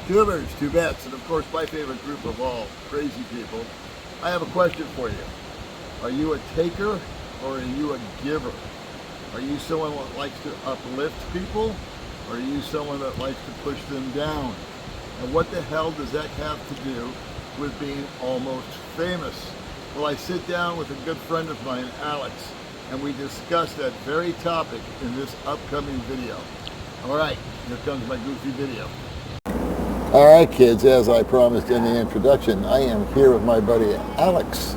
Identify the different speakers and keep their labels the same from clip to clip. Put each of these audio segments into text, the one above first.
Speaker 1: tubers, tubettes, and of course my favorite group of all, crazy people. I have a question for you. Are you a taker or are you a giver? Are you someone that likes to uplift people or are you someone that likes to push them down? And what the hell does that have to do with being almost famous? Well, I sit down with a good friend of mine, Alex, and we discuss that very topic in this upcoming video. All right, here comes my goofy video. All right, kids, as I promised in the introduction, I am here with my buddy Alex.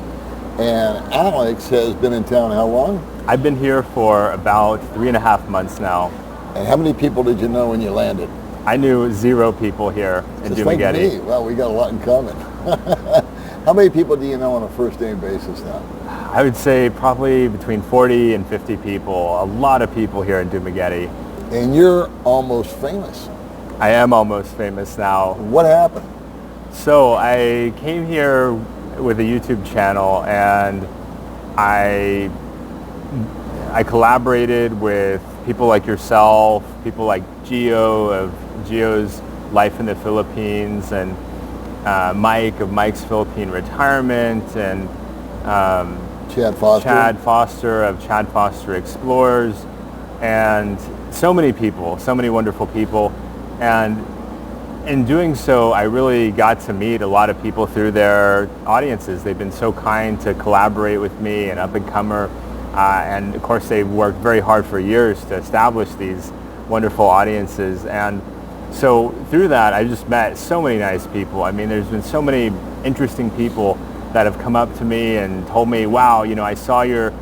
Speaker 1: And Alex has been in town how long?
Speaker 2: I've been here for about 3.5 months now.
Speaker 1: And how many people did you know when you landed?
Speaker 2: I knew 0 people here in
Speaker 1: Just like
Speaker 2: Dumaguete.
Speaker 1: me. Well, we got a lot in common. How many people do you know on a first name basis now?
Speaker 2: I would say probably between 40 and 50 people. A lot of people here in Dumaguete.
Speaker 1: And you're almost famous.
Speaker 2: I am almost famous now.
Speaker 1: What happened?
Speaker 2: So I came here with a YouTube channel and I collaborated with people like yourself, people like Gio of Gio's Life in the Philippines, and Mike of Mike's Philippine Retirement, and
Speaker 1: Chad Foster
Speaker 2: of Chad Foster Explores, and so many people, so many wonderful people. And in doing so, I really got to meet a lot of people through their audiences. They've been so kind to collaborate with me, an up-and-comer. And of course, they've worked very hard for years to establish these wonderful audiences. And so through that, I just met so many nice people. I mean, there's been so many interesting people that have come up to me and told me, wow, you know, I saw your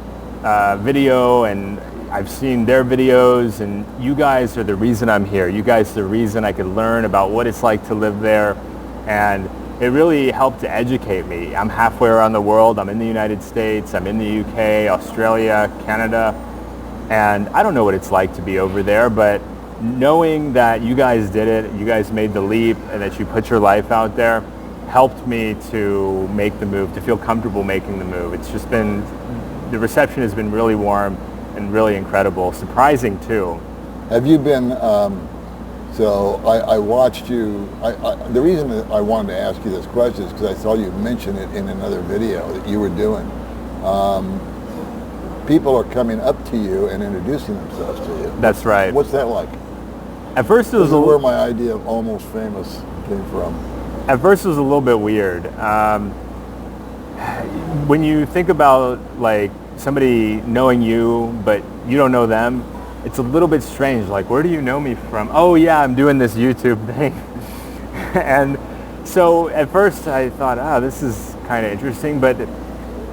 Speaker 2: video and I've seen their videos, and you guys are the reason I'm here. You guys are the reason I could learn about what it's like to live there. And it really helped to educate me. I'm halfway around the world. I'm in the United States. I'm in the UK, Australia, Canada. And I don't know what it's like to be over there, but knowing that you guys did it, you guys made the leap, and that you put your life out there helped me to make the move, to feel comfortable making the move. It's just been, the reception has been really warm and really incredible, surprising too.
Speaker 1: Have you been, so I watched you, the reason that I wanted to ask you this question is because I saw you mention it in another video that you were doing. People are coming up to you and introducing themselves to you.
Speaker 2: That's right.
Speaker 1: What's that like?
Speaker 2: At first it was
Speaker 1: where my idea of almost famous came from.
Speaker 2: At first it was a little bit weird. When you think about like somebody knowing you, but you don't know them, it's a little bit strange. Like, where do you know me from? Oh yeah, I'm doing this YouTube thing. And so at first I thought, this is kind of interesting, but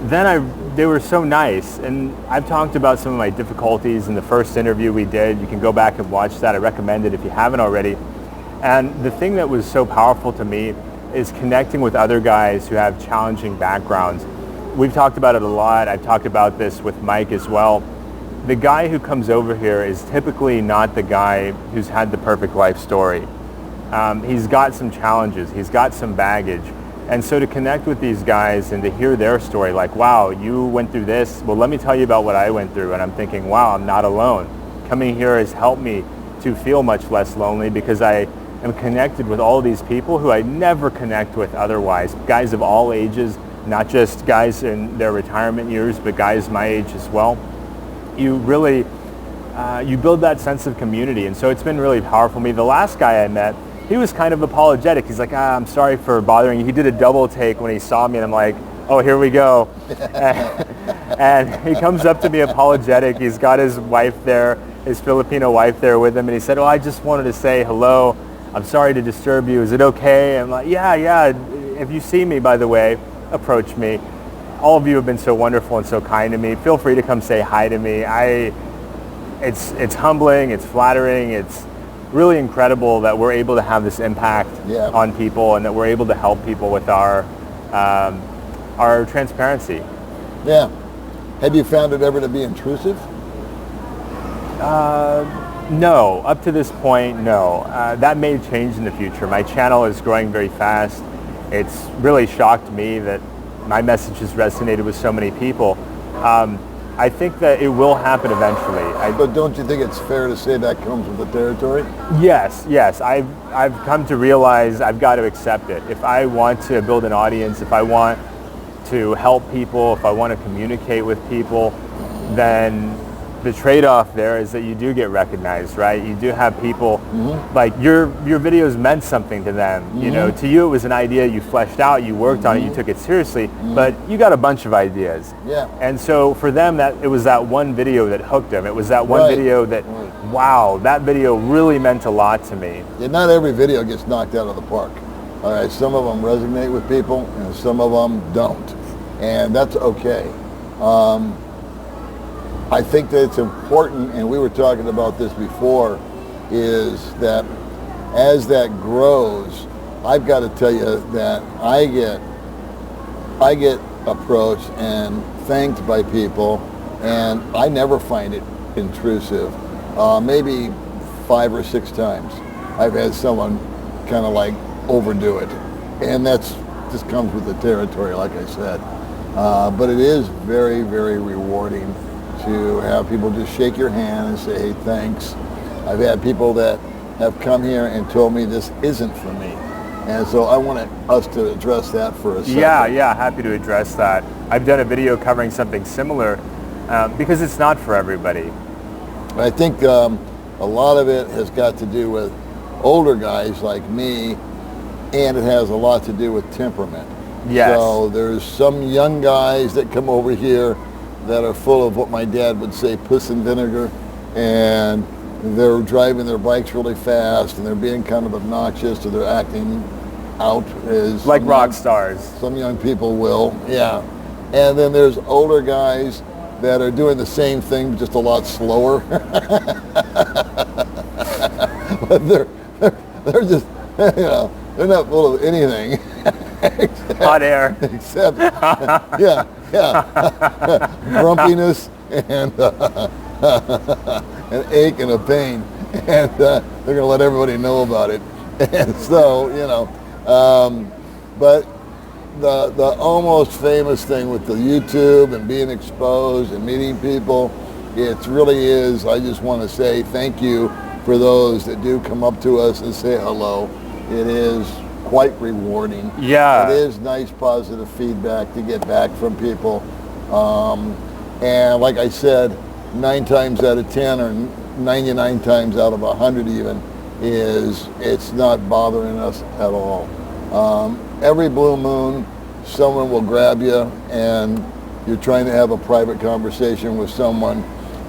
Speaker 2: then they were so nice. And I've talked about some of my difficulties in the first interview we did. You can go back and watch that. I recommend it if you haven't already. And the thing that was so powerful to me is connecting with other guys who have challenging backgrounds. We've talked about it a lot. I've talked about this with Mike as well. The guy who comes over here is typically not the guy who's had the perfect life story. He's got some challenges. He's got some baggage. And so to connect with these guys and to hear their story, like, wow, you went through this. Well, let me tell you about what I went through. And I'm thinking, wow, I'm not alone. Coming here has helped me to feel much less lonely because I am connected with all these people who I never connect with otherwise. Guys of all ages, not just guys in their retirement years, but guys my age as well. You really, you build that sense of community. And so it's been really powerful for me. The last guy I met, he was kind of apologetic. He's like, I'm sorry for bothering you. He did a double take when he saw me, and I'm like, oh, here we go. And he comes up to me apologetic. He's got his wife there, his Filipino wife there with him, and he said, I just wanted to say hello. I'm sorry to disturb you. Is it okay? I'm like, yeah. If you see me, by the way, approach me. All of you have been so wonderful and so kind to me. Feel free to come say hi to me. It's humbling, it's flattering, it's really incredible that we're able to have this impact on people and that we're able to help people with our transparency.
Speaker 1: Yeah. Have you found it ever to be intrusive?
Speaker 2: No. Up to this point, no. That may change in the future. My channel is growing very fast. It's really shocked me that my message has resonated with so many people. I think that it will happen eventually.
Speaker 1: But don't you think it's fair to say that comes with the territory?
Speaker 2: Yes. I've come to realize I've got to accept it. If I want to build an audience, if I want to help people, if I want to communicate with people, then the trade-off there is that you do get recognized, right? You do have people, like your videos meant something to them. You know, to you it was an idea you fleshed out, you worked on it, you took it seriously, but you got a bunch of ideas.
Speaker 1: Yeah.
Speaker 2: And so for them, that it was that one video that hooked them. It was that one video that, wow, that video really meant a lot to me.
Speaker 1: Yeah, not every video gets knocked out of the park. All right, some of them resonate with people, and some of them don't, and that's okay. I think that it's important, and we were talking about this before, is that as that grows, I've got to tell you that I get approached and thanked by people, and I never find it intrusive. Maybe 5 or 6 times I've had someone kind of like overdo it, and that's just comes with the territory, like I said. But it is very, very rewarding to have people just shake your hand and say, hey, thanks. I've had people that have come here and told me this isn't for me. And so I want us to address that for a second.
Speaker 2: Yeah, happy to address that. I've done a video covering something similar because it's not for everybody.
Speaker 1: I think a lot of it has got to do with older guys like me, and it has a lot to do with temperament.
Speaker 2: Yes.
Speaker 1: So there's some young guys that come over here that are full of what my dad would say, puss and vinegar, and they're driving their bikes really fast, and they're being kind of obnoxious, or they're acting out as
Speaker 2: like rock stars.
Speaker 1: Some young people will, yeah. And then there's older guys that are doing the same thing, just a lot slower. But they're just, you know, they're not full of anything.
Speaker 2: Hot air.
Speaker 1: Except, yeah. Grumpiness and an ache and a pain. And they're going to let everybody know about it. And so, you know, but the almost famous thing with the YouTube and being exposed and meeting people, it really is, I just want to say thank you for those that do come up to us and say hello. It is quite rewarding.
Speaker 2: Yeah.
Speaker 1: It is nice positive feedback to get back from people. And like I said, 9 times out of 10 or 99 times out of 100 even, it's not bothering us at all. Every blue moon, someone will grab you and you're trying to have a private conversation with someone,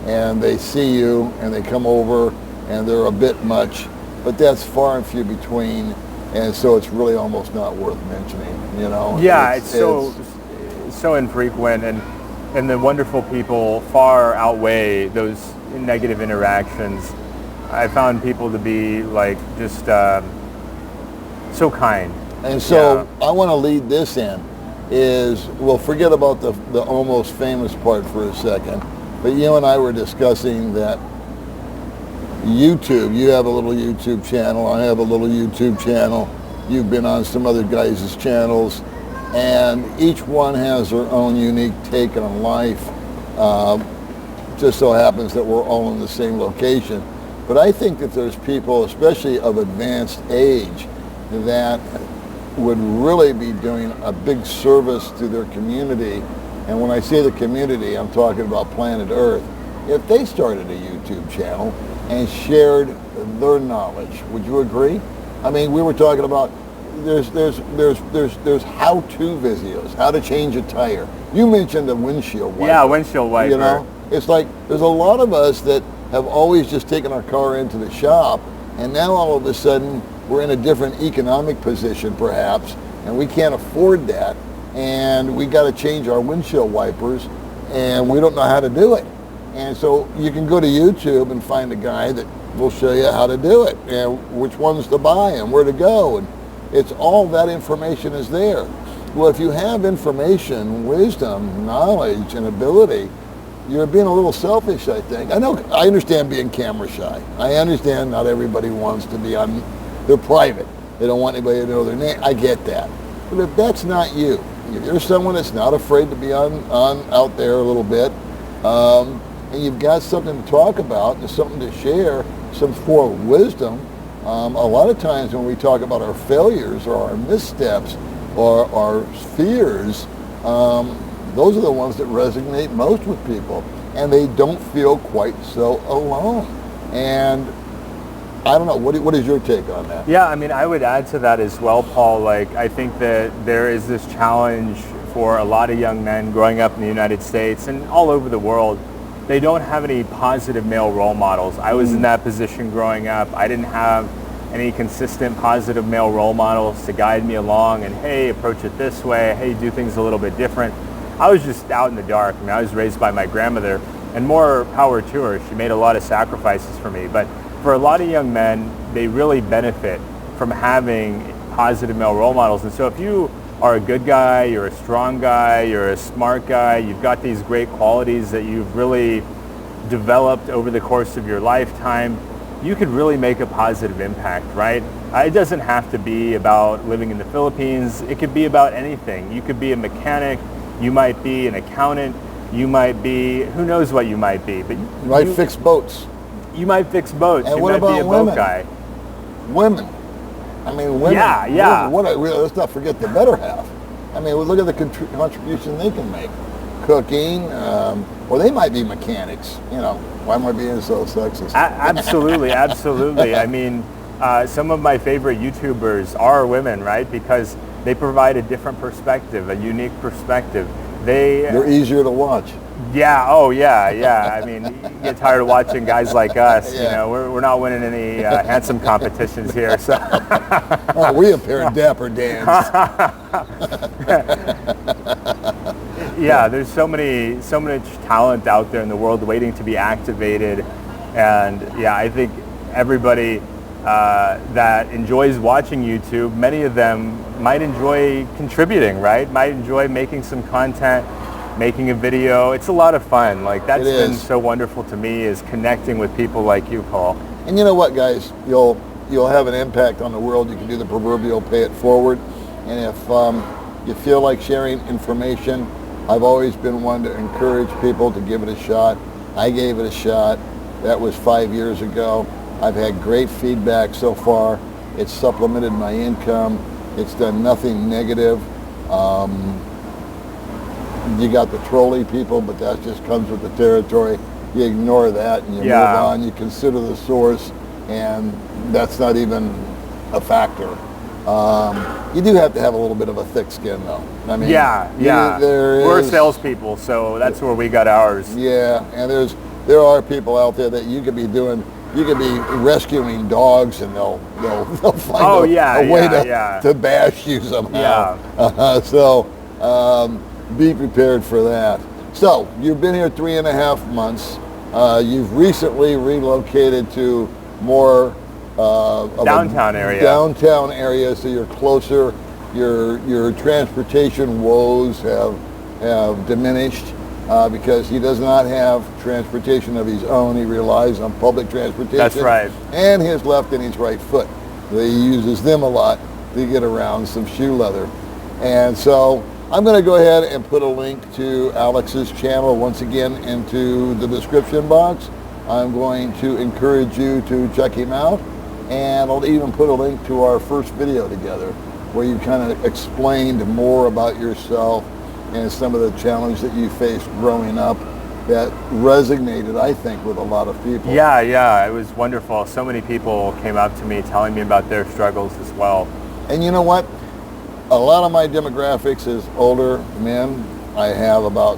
Speaker 1: and they see you and they come over and they're a bit much, but that's far and few between, and so it's really almost not worth mentioning, you know.
Speaker 2: Yeah, it's so infrequent, and the wonderful people far outweigh those negative interactions. I found people to be like just so kind.
Speaker 1: And so I want to lead this in is, well, forget about the almost famous part for a second, but you and I were discussing that YouTube, you have a little YouTube channel, I have a little YouTube channel, you've been on some other guys' channels, and each one has their own unique take on life. Just so happens that we're all in the same location. But I think that there's people, especially of advanced age, that would really be doing a big service to their community. And when I say the community, I'm talking about planet Earth. If they started a YouTube channel and shared their knowledge, would you agree? I mean, we were talking about there's how-to videos, how to change a tire. You mentioned a windshield wiper.
Speaker 2: Yeah, windshield wiper.
Speaker 1: You know, it's like there's a lot of us that have always just taken our car into the shop, and now all of a sudden we're in a different economic position perhaps, and we can't afford that, and we got to change our windshield wipers, and we don't know how to do it. And so you can go to YouTube and find a guy that will show you how to do it, and which ones to buy and where to go, and it's all that information is there. Well, if you have information, wisdom, knowledge, and ability, you're being a little selfish, I think. I understand being camera shy. I understand not everybody wants to be on, they're private. They don't want anybody to know their name. I get that. But if that's not you, if you're someone that's not afraid to be on out there a little bit, and you've got something to talk about, and something to share, some form of wisdom. A lot of times when we talk about our failures or our missteps or our fears, those are the ones that resonate most with people, and they don't feel quite so alone. And I don't know, what is your take on that?
Speaker 2: Yeah, I mean, I would add to that as well, Paul. Like, I think that there is this challenge for a lot of young men growing up in the United States and all over the world. They don't have any positive male role models. I was in that position growing up. I didn't have any consistent positive male role models to guide me along and, hey, approach it this way, hey, do things a little bit different. I was just out in the dark. I mean, I was raised by my grandmother, and more power to her. She made a lot of sacrifices for me. But for a lot of young men, they really benefit from having positive male role models. And so if you are a good guy, you're a strong guy, you're a smart guy, you've got these great qualities that you've really developed over the course of your lifetime, you could really make a positive impact, right? It doesn't have to be about living in the Philippines. It could be about anything. You could be a mechanic, you might be an accountant, you might be, who knows what you might be. But
Speaker 1: you might fix boats.
Speaker 2: You might fix boats.
Speaker 1: And
Speaker 2: you
Speaker 1: what
Speaker 2: might
Speaker 1: about
Speaker 2: be a
Speaker 1: women?
Speaker 2: boat guy.
Speaker 1: Women. I mean, women.
Speaker 2: Yeah.
Speaker 1: Let's not forget the better half. I mean, look at the contribution they can make. Cooking, or they might be mechanics. You know, why am I being so sexist?
Speaker 2: Absolutely, absolutely. I mean, some of my favorite YouTubers are women, right? Because they provide a different perspective, a unique perspective.
Speaker 1: They're easier to watch.
Speaker 2: Yeah. Oh, yeah. I mean, you get tired of watching guys like us.
Speaker 1: Yeah.
Speaker 2: You know, we're not winning any handsome competitions here. So.
Speaker 1: Oh, we a pair of dapper Dans.
Speaker 2: Yeah, there's so much talent out there in the world waiting to be activated, and yeah, I think everybody that enjoys watching YouTube, many of them might enjoy contributing, right? Might enjoy making some content, making a video. It's a lot of fun. Like, that's been so wonderful to me, is connecting with people like you, Paul.
Speaker 1: And you know what, guys? You'll have an impact on the world. You can do the proverbial pay it forward. And if you feel like sharing information, I've always been one to encourage people to give it a shot. I gave it a shot. That was 5 years ago. I've had great feedback so far. It's supplemented my income. It's done nothing negative. You got the trolley people, but that just comes with the territory. You ignore that and you move on. You consider the source, and that's not even a factor. You do have to have a little bit of a thick skin, though. I mean,
Speaker 2: we're salespeople, so that's where we got ours.
Speaker 1: Yeah, and there are people out there that you could be rescuing dogs, and they'll find a way to bash you somehow.
Speaker 2: Yeah.
Speaker 1: So be prepared for that. So you've been here 3.5 months. You've recently relocated to more
Speaker 2: downtown
Speaker 1: area, so you're closer. Your transportation woes have diminished because he does not have transportation of his own. He relies on public transportation.
Speaker 2: That's right.
Speaker 1: And his left and his right foot. He uses them a lot to get around some shoe leather. And so I'm going to go ahead and put a link to Alex's channel once again into the description box. I'm going to encourage you to check him out, and I'll even put a link to our first video together where you kind of explained more about yourself and some of the challenges that you faced growing up that resonated, I think, with a lot of people.
Speaker 2: Yeah, it was wonderful. So many people came up to me telling me about their struggles as well.
Speaker 1: And you know what? A lot of my demographics is older men. I have about,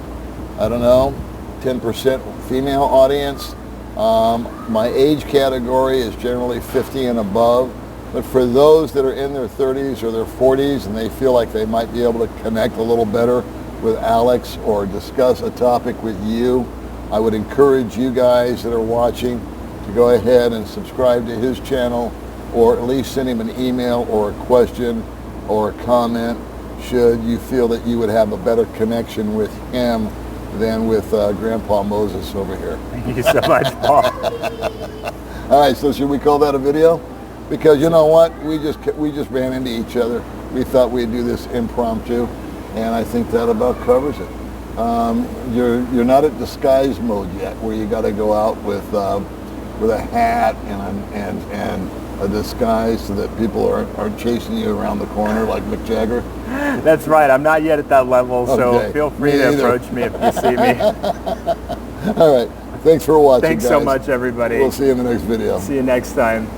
Speaker 1: 10% female audience. My age category is generally 50 and above. But for those that are in their 30s or their 40s and they feel like they might be able to connect a little better with Alex or discuss a topic with you, I would encourage you guys that are watching to go ahead and subscribe to his channel, or at least send him an email or a question or a comment should you feel that you would have a better connection with him than with Grandpa Moses over here.
Speaker 2: Thank you so much, Paul.
Speaker 1: All right, so should we call that a video? Because you know what? We just ran into each other. We thought we'd do this impromptu, and I think that about covers it. You're not at disguise mode yet, where you got to go out with a hat and a disguise so that people aren't chasing you around the corner like Mick Jagger.
Speaker 2: That's right. I'm not yet at that level, so
Speaker 1: Okay.
Speaker 2: feel free
Speaker 1: Me
Speaker 2: to
Speaker 1: either.
Speaker 2: approach me if you see me.
Speaker 1: All right. Thanks for watching,
Speaker 2: Thanks
Speaker 1: guys.
Speaker 2: so much, everybody.
Speaker 1: We'll see you in the next video.
Speaker 2: See you next time.